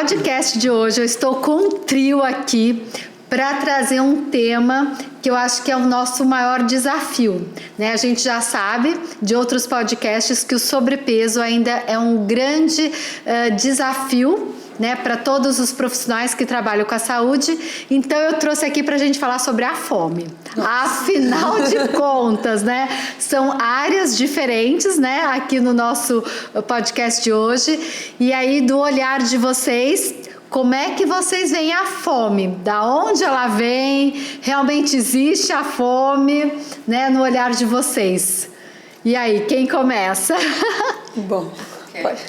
podcast de hoje eu estou com um trio aqui para trazer um tema que eu acho que é o nosso maior desafio, né? A gente já sabe de outros podcasts que o sobrepeso ainda é um grande desafio, né, para todos os profissionais que trabalham com a saúde. Então eu trouxe aqui para a gente falar sobre a fome. Nossa. Afinal de contas, né, são áreas diferentes, né, aqui no nosso podcast de hoje. E aí, do olhar de vocês, como é que vocês veem a fome? Da onde ela vem? Realmente existe a fome, né, no olhar de vocês? E aí, quem começa? Bom,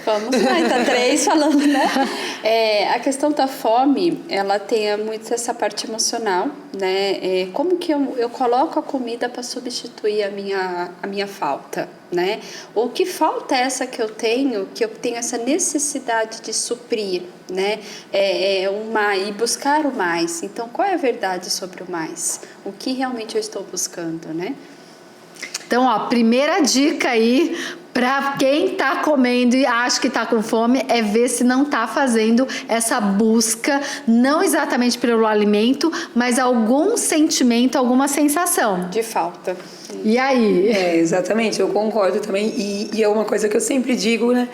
vamos lá, então, 3 falando, né? A questão da fome, ela tem muito essa parte emocional, né? Como que eu coloco a comida para substituir a minha falta, né? Ou que falta é essa que eu tenho essa necessidade de suprir, né? E buscar o mais. Então, qual é a verdade sobre o mais? O que realmente eu estou buscando, né? Então, ó, primeira dica aí para quem está comendo e acha que está com fome é ver se não está fazendo essa busca, não exatamente pelo alimento, mas algum sentimento, alguma sensação de falta. E aí? Exatamente, eu concordo também. E é uma coisa que eu sempre digo, né,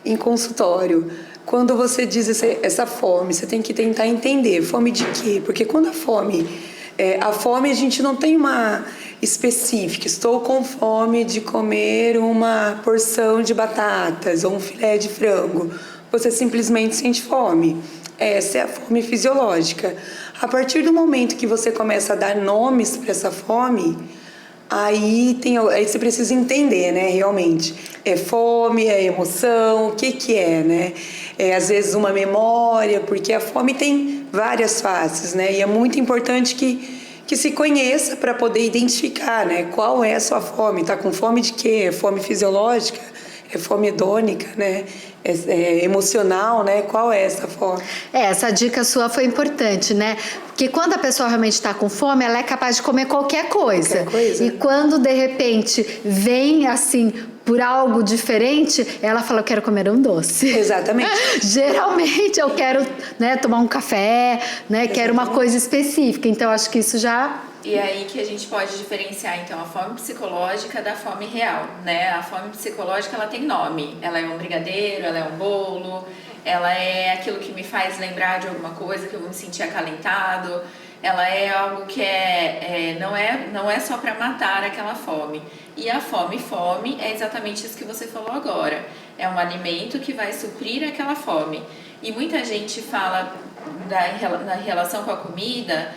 em consultório. Quando você diz essa fome, você tem que tentar entender. Fome de quê? Porque quando a fome a gente não tem uma específica. Estou com fome de comer uma porção de batatas ou um filé de frango. Você simplesmente sente fome. Essa é a fome fisiológica. A partir do momento que você começa a dar nomes para essa fome, aí você precisa entender, né, realmente. É fome, é emoção, o que é, né? Às vezes uma memória, porque a fome tem várias faces, né? E é muito importante que se conheça para poder identificar, né? Qual é a sua fome? Está com fome de quê? É fome fisiológica? É fome hedônica, né? Emocional, né? Qual é essa fome? Essa dica sua foi importante, né? Porque quando a pessoa realmente está com fome, ela é capaz de comer qualquer coisa. E quando, de repente, vem assim por algo diferente, ela fala, eu quero comer um doce. Exatamente. Geralmente eu quero, né, tomar um café, né? Quero uma coisa específica. Então, acho que isso já... E aí que a gente pode diferenciar, então, a fome psicológica da fome real, né? A fome psicológica, ela tem nome. Ela é um brigadeiro, ela é um bolo, ela é aquilo que me faz lembrar de alguma coisa, que eu vou me sentir acalentado. Ela é algo que não é só para matar aquela fome. E a fome é exatamente isso que você falou agora. É um alimento que vai suprir aquela fome. E muita gente fala na relação com a comida...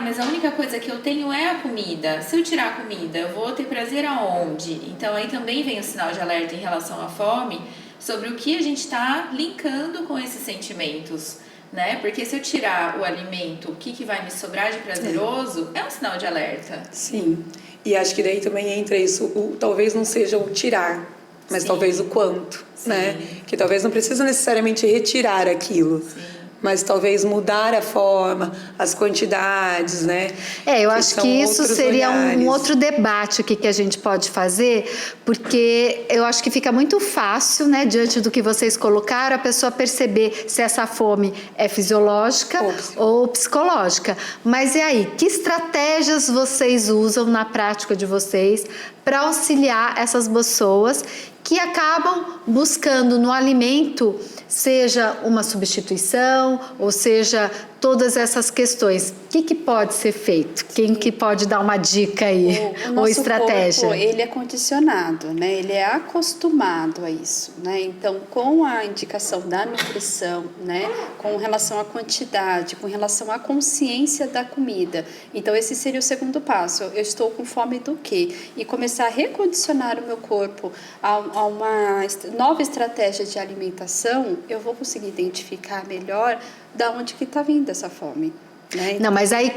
mas a única coisa que eu tenho é a comida. Se eu tirar a comida, eu vou ter prazer aonde? Então aí também vem o sinal de alerta em relação à fome, sobre o que a gente está linkando com esses sentimentos, né? Porque se eu tirar o alimento, o que vai me sobrar de prazeroso, é um sinal de alerta. Sim, e acho que daí também entra isso, talvez não seja o tirar, mas Sim. talvez o quanto, Sim. né? Que talvez não precisa necessariamente retirar aquilo. Sim. Mas talvez mudar a forma, as quantidades, né? Eu acho que isso seria um outro debate aqui que a gente pode fazer, porque eu acho que fica muito fácil, né, diante do que vocês colocaram, a pessoa perceber se essa fome é fisiológica ou psicológica. Mas e aí, que estratégias vocês usam na prática de vocês para auxiliar essas pessoas que acabam buscando no alimento, seja uma substituição, ou seja, todas essas questões. O que pode ser feito? Quem que pode dar uma dica aí, ou estratégia? O nosso corpo, ele é condicionado, né? Ele é acostumado a isso, né? Então, com a indicação da nutrição, né? Com relação à quantidade, com relação à consciência da comida. Então, esse seria o segundo passo. Eu estou com fome do quê? E começar a recondicionar o meu corpo a uma nova estratégia de alimentação, eu vou conseguir identificar melhor da onde que está vindo essa fome. Né? Não, mas aí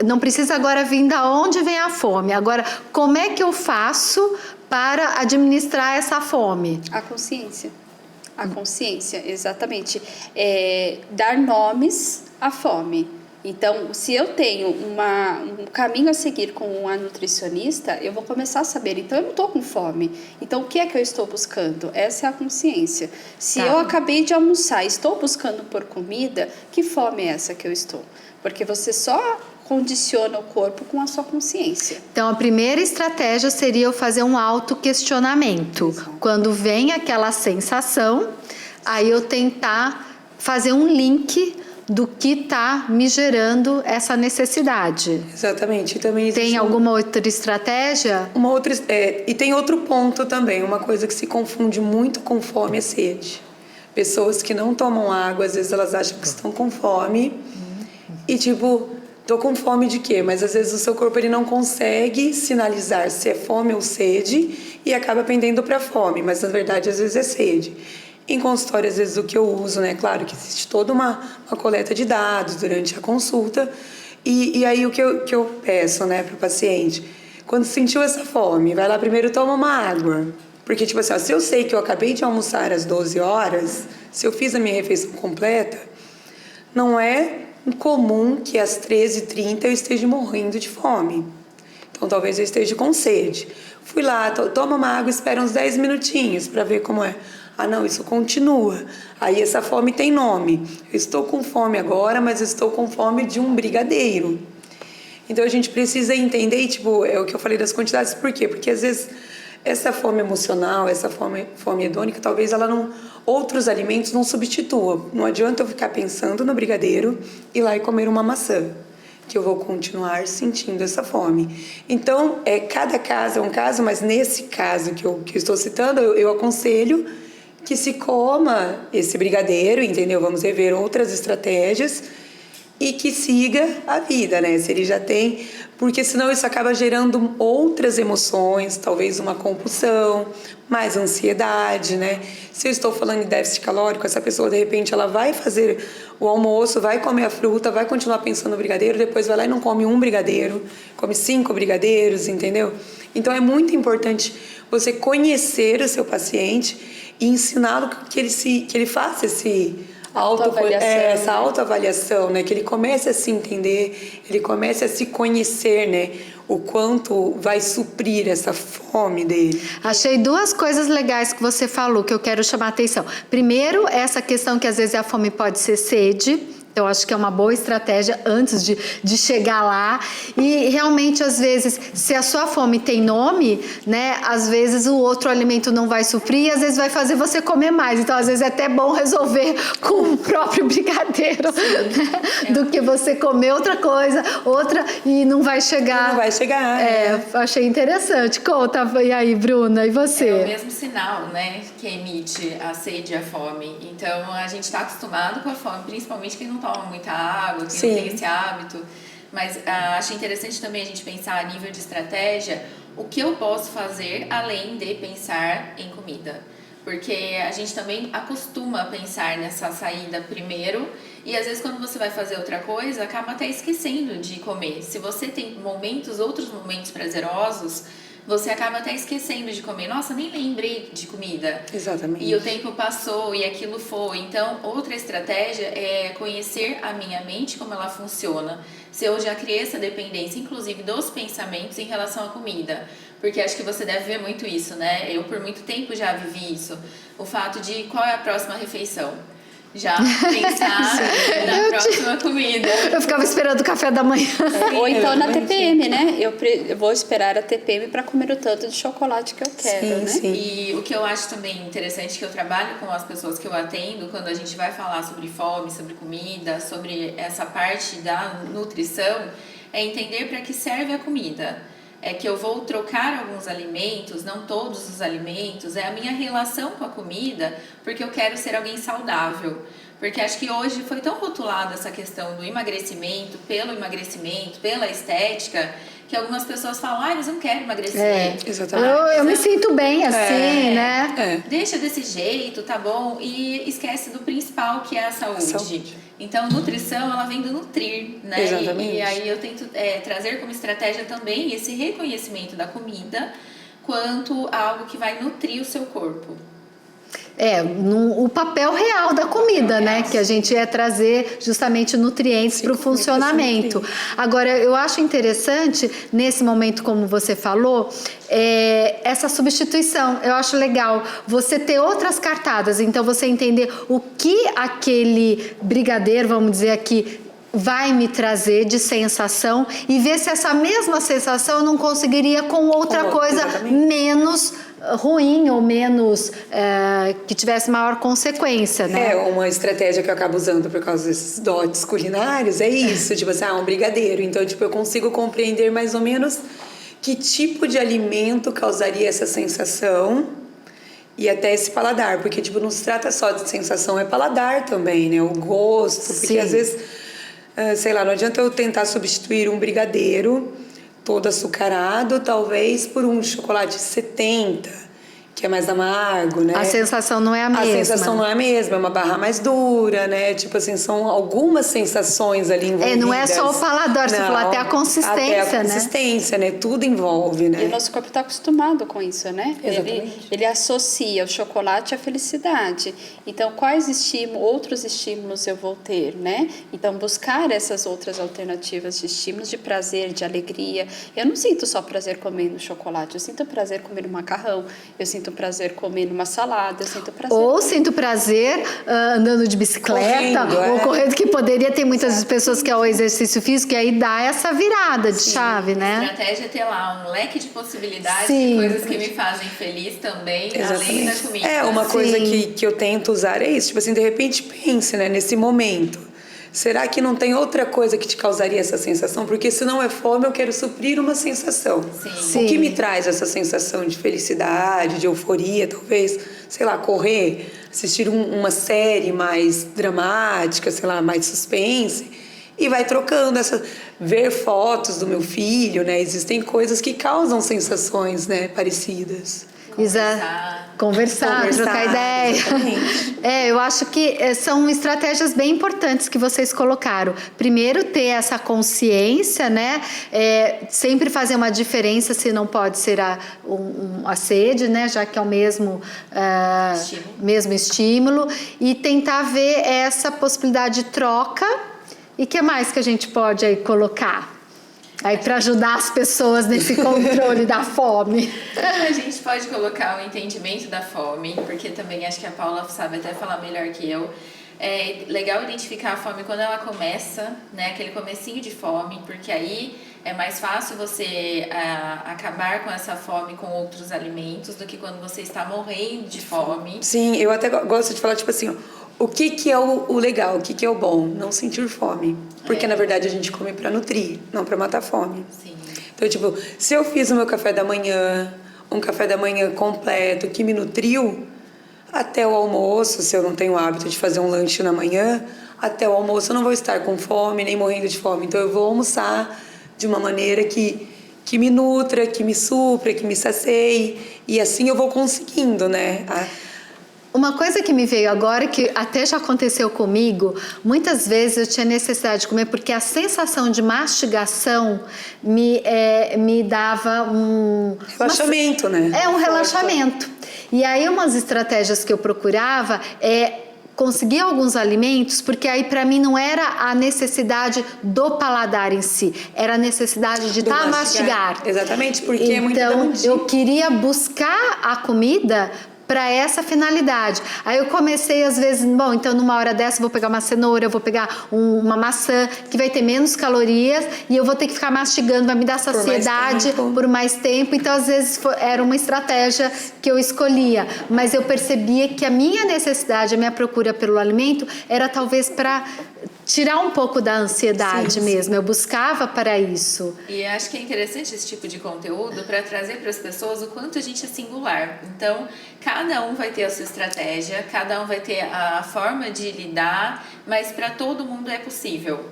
não precisa agora vir da onde vem a fome. Agora, como é que eu faço para administrar essa fome? A consciência. A consciência, exatamente. Dar nomes à fome. Então, se eu tenho um caminho a seguir com a nutricionista, eu vou começar a saber, então eu não estou com fome. Então, o que é que eu estou buscando? Essa é a consciência. Se eu acabei de almoçar e estou buscando por comida, que fome é essa que eu estou? Porque você só condiciona o corpo com a sua consciência. Então, a primeira estratégia seria eu fazer um autoquestionamento. Quando vem aquela sensação, aí eu tentar fazer um link do que está me gerando essa necessidade. Exatamente. E também tem alguma outra estratégia? Uma outra, e tem outro ponto também, uma coisa que se confunde muito com fome é sede. Pessoas que não tomam água, às vezes elas acham que estão com fome e tipo, tô com fome de quê? Mas às vezes o seu corpo ele não consegue sinalizar se é fome ou sede e acaba pendendo para fome, mas na verdade às vezes é sede. Em consultório, às vezes, o que eu uso, né? Claro que existe toda uma coleta de dados durante a consulta. E aí, o que eu peço, né, para o paciente? Quando sentiu essa fome, vai lá primeiro, toma uma água. Porque, tipo assim, ó, se eu sei que eu acabei de almoçar às 12 horas, se eu fiz a minha refeição completa, não é comum que às 13h30 eu esteja morrendo de fome. Então, talvez eu esteja com sede. Fui lá, toma uma água, espera uns 10 minutinhos para ver como é. Ah, não, isso continua. Aí essa fome tem nome. Eu estou com fome agora, mas estou com fome de um brigadeiro. Então a gente precisa entender, e, tipo, é o que eu falei das quantidades, por quê? Porque às vezes essa fome emocional, essa fome hedônica, talvez ela não, outros alimentos não substituam. Não adianta eu ficar pensando no brigadeiro e ir lá e comer uma maçã, que eu vou continuar sentindo essa fome. Então, cada caso é um caso, mas nesse caso que eu estou citando, eu aconselho que se coma esse brigadeiro, entendeu? Vamos rever outras estratégias e que siga a vida, né? Se ele já tem... Porque senão isso acaba gerando outras emoções, talvez uma compulsão, mais ansiedade, né? Se eu estou falando em déficit calórico, essa pessoa, de repente, ela vai fazer o almoço, vai comer a fruta, vai continuar pensando no brigadeiro, depois vai lá e não come um brigadeiro, come 5 brigadeiros, entendeu? Então, é muito importante você conhecer o seu paciente e ensiná-lo que ele faça essa autoavaliação, né? Que ele comece a se entender, ele comece a se conhecer, né? O quanto vai suprir essa fome dele. Achei 2 coisas legais que você falou que eu quero chamar a atenção. Primeiro, essa questão que às vezes a fome pode ser sede. Eu acho que é uma boa estratégia antes de chegar lá. E realmente, às vezes, se a sua fome tem nome, né? Às vezes o outro alimento não vai suprir e às vezes vai fazer você comer mais. Então, às vezes, é até bom resolver com o próprio brigadeiro, né? Do que você comer outra coisa, outra, e não vai chegar. Não vai chegar. Achei interessante. Conta, e aí, Bruna, e você? É o mesmo sinal, né? Que emite a sede e a fome. Então, a gente está acostumado com a fome, principalmente quem não toma muita água, quem não tem esse hábito. Mas acho interessante também a gente pensar a nível de estratégia o que eu posso fazer além de pensar em comida. Porque a gente também acostuma a pensar nessa saída primeiro e às vezes quando você vai fazer outra coisa, acaba até esquecendo de comer. Se você tem outros momentos prazerosos, você acaba até esquecendo de comer. Nossa, nem lembrei de comida. Exatamente. E o tempo passou e aquilo foi. Então, outra estratégia é conhecer a minha mente, como ela funciona. Se eu já criei essa dependência, inclusive dos pensamentos em relação à comida. Porque acho que você deve ver muito isso, né? Eu, por muito tempo, já vivi isso. O fato de qual é a próxima refeição. Já pensar na próxima comida. Eu ficava esperando o café da manhã. Ou então na TPM, né? Eu vou esperar a TPM para comer o tanto de chocolate que eu quero, né? Sim. E o que eu acho também interessante, que eu trabalho com as pessoas que eu atendo, quando a gente vai falar sobre fome, sobre comida, sobre essa parte da nutrição, é entender para que serve a comida. É que eu vou trocar alguns alimentos, não todos os alimentos, é a minha relação com a comida, porque eu quero ser alguém saudável. Porque acho que hoje foi tão rotulada essa questão do emagrecimento, pela estética, que algumas pessoas falam, mas eu não quero emagrecer. Exatamente. Eu me sinto bem assim, né? Deixa desse jeito, tá bom? E esquece do principal, que é a saúde. Então, nutrição, ela vem do nutrir, né? Exatamente. E aí eu tento trazer como estratégia também esse reconhecimento da comida quanto algo que vai nutrir o seu corpo. o papel real da comida, né? Que a gente é trazer justamente nutrientes para o funcionamento. Agora, eu acho interessante, nesse momento, como você falou, essa substituição. Eu acho legal você ter outras cartadas, então você entender o que aquele brigadeiro, vamos dizer aqui, vai me trazer de sensação e ver se essa mesma sensação eu não conseguiria com outra coisa menos ruim ou menos que tivesse maior consequência, né? Uma estratégia que eu acabo usando por causa desses dotes culinários é isso, tipo assim, um brigadeiro. Então, tipo, eu consigo compreender mais ou menos que tipo de alimento causaria essa sensação e até esse paladar, porque, tipo, não se trata só de sensação, é paladar também, né? O gosto, porque às vezes, sei lá, não adianta eu tentar substituir um brigadeiro todo açucarado, talvez por um chocolate 70, que é mais amargo, né? A sensação não é a mesma. A sensação não é a mesma, é uma barra mais dura, né? Tipo assim, são algumas sensações ali envolvidas. Não é só o paladar, você falou até a consistência, até a consistência, né? Tudo envolve, né? E o nosso corpo está acostumado com isso, né? Exatamente. Ele associa o chocolate à felicidade. Então, quais outros estímulos eu vou ter, né? Então, buscar essas outras alternativas de estímulos, de prazer, de alegria. Eu não sinto só prazer comendo chocolate, eu sinto prazer comendo macarrão, eu sinto prazer comendo uma salada, eu sinto prazer. Ou sinto prazer andando de bicicleta, ou correndo, que poderia ter muitas pessoas que é o exercício físico, e aí dá essa virada de chave, né? A estratégia é ter lá um leque de possibilidades, de coisas que me fazem feliz também, além da comida. Uma coisa que eu tento usar é isso, tipo assim, de repente pense, né, nesse momento. Será que não tem outra coisa que te causaria essa sensação? Porque se não é fome, eu quero suprir uma sensação. Sim. O que me traz essa sensação de felicidade, de euforia, talvez, sei lá, correr, assistir uma série mais dramática, sei lá, mais suspense, e vai trocando ver fotos do meu filho, né? Existem coisas que causam sensações, né, parecidas. Conversar, trocar ideia. Eu acho que são estratégias bem importantes que vocês colocaram. Primeiro, ter essa consciência, né? Sempre fazer uma diferença se não pode ser a sede, né? Já que é o mesmo estímulo. E tentar ver essa possibilidade de troca. E o que mais que a gente pode aí colocar? Aí para ajudar as pessoas nesse controle da fome. A gente pode colocar o entendimento da fome, porque também acho que a Paula sabe até falar melhor que eu. É legal identificar a fome quando ela começa, né? Aquele comecinho de fome, porque aí é mais fácil você acabar com essa fome com outros alimentos do que quando você está morrendo de fome. Sim, eu até gosto de falar, tipo assim, o que é o legal, o que é o bom? Não sentir fome. Porque, na verdade, a gente come para nutrir, não para matar fome. Sim. Então, tipo, se eu fiz o meu café da manhã, um café da manhã completo, que me nutriu, até o almoço, se eu não tenho o hábito de fazer um lanche na manhã, até o almoço eu não vou estar com fome, nem morrendo de fome. Então, eu vou almoçar de uma maneira que me nutra, que me supra, que me sacie. E assim eu vou conseguindo, né? Uma coisa que me veio agora, que até já aconteceu comigo, muitas vezes eu tinha necessidade de comer, porque a sensação de mastigação me dava um... Relaxamento, né? Um relaxamento. E aí umas estratégias que eu procurava conseguir alguns alimentos, porque aí para mim não era a necessidade do paladar em si, era a necessidade de mastigar. Exatamente, porque é muito Então eu queria buscar a comida para essa finalidade. Aí eu comecei às vezes, então numa hora dessa eu vou pegar uma cenoura, eu vou pegar uma maçã que vai ter menos calorias e eu vou ter que ficar mastigando, vai me dar saciedade por mais tempo. Então às vezes era uma estratégia que eu escolhia, mas eu percebia que a minha necessidade, a minha procura pelo alimento era talvez para tirar um pouco da ansiedade mesmo. Eu buscava para isso. E acho que é interessante esse tipo de conteúdo para trazer para as pessoas o quanto a gente é singular. Então, cada um vai ter a sua estratégia, cada um vai ter a forma de lidar, mas para todo mundo é possível.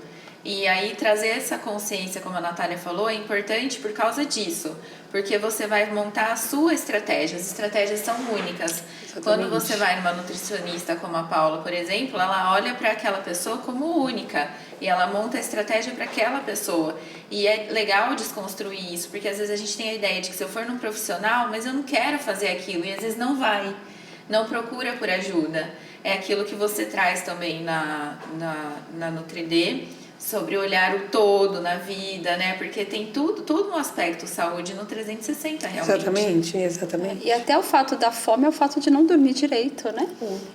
E aí trazer essa consciência, como a Natália falou, é importante por causa disso. Porque você vai montar a sua estratégia. As estratégias são únicas. Exatamente. Quando você vai numa nutricionista como a Paula, por exemplo, ela olha para aquela pessoa como única. E ela monta a estratégia para aquela pessoa. E é legal desconstruir isso, porque às vezes a gente tem a ideia de que se eu for num profissional, mas eu não quero fazer aquilo. E às vezes não vai. não procura por ajuda. É aquilo que você traz também na NutriD, sobre olhar o todo na vida, né? Porque tem tudo no aspecto saúde no 360, realmente. Exatamente. E até o fato da fome é o fato de não dormir direito, né?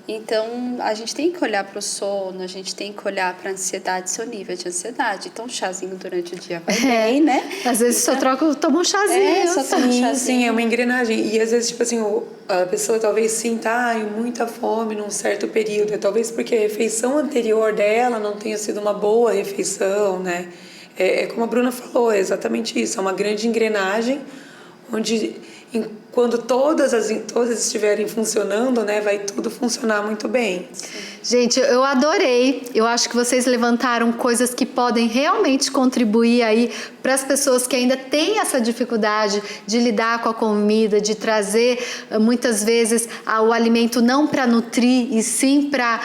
Então, a gente tem que olhar para o sono, a gente tem que olhar para a ansiedade, seu nível de ansiedade. Então, um chazinho durante o dia vai bem, né? Às vezes então, toma um chazinho. só toma um chazinho. Sim, é uma engrenagem. E às vezes, tipo assim, a pessoa talvez sinta muita fome num certo período. Talvez porque a refeição anterior dela não tenha sido uma boa refeição, né? É como a Bruna falou, é exatamente isso. É uma grande engrenagem onde, quando todas estiverem funcionando, né, vai tudo funcionar muito bem. Gente, eu adorei. Eu acho que vocês levantaram coisas que podem realmente contribuir aí para as pessoas que ainda têm essa dificuldade de lidar com a comida, de trazer muitas vezes o alimento não para nutrir e sim para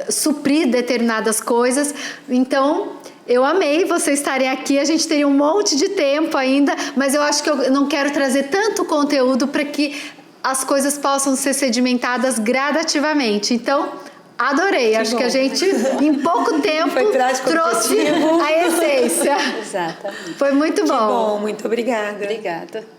suprir determinadas coisas. Então, eu amei vocês estarem aqui, a gente teria um monte de tempo ainda, mas eu acho que eu não quero trazer tanto conteúdo para que as coisas possam ser sedimentadas gradativamente. Então, adorei. Acho que a gente, em pouco tempo, trouxe a essência. Exatamente. Foi muito bom. Que bom, muito obrigada. Obrigada.